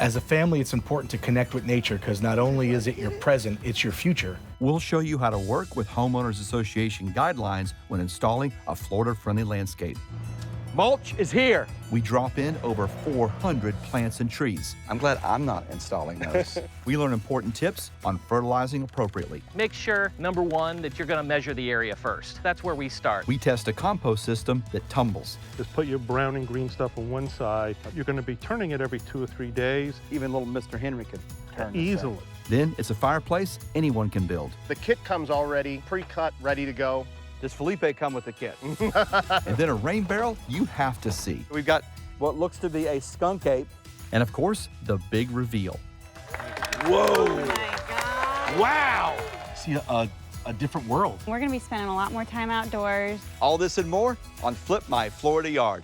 As a family, it's important to connect with nature because not only is it your present, it's your future. We'll show you how to work with Homeowners Association guidelines when installing a Florida-friendly landscape. Mulch is here. We drop in over 400 plants and trees. I'm glad I'm not installing those. We learn important tips on fertilizing appropriately. Make sure, number one, that you're going to measure the area first. That's where we start. We test a compost system that tumbles. Just put your brown and green stuff on one side. You're going to be turning it every 2 or 3 days. Even little Mr. Henry could turn this Easily. Then it's a fireplace anyone can build. The kit comes already pre-cut, ready to go. Does Felipe come with the kit? And then a rain barrel you have to see. We've got what looks to be a skunk ape. And of course, the big reveal. Whoa. Oh my God. Wow. See a different world. We're going to be spending a lot more time outdoors. All this and more on Flip My Florida Yard.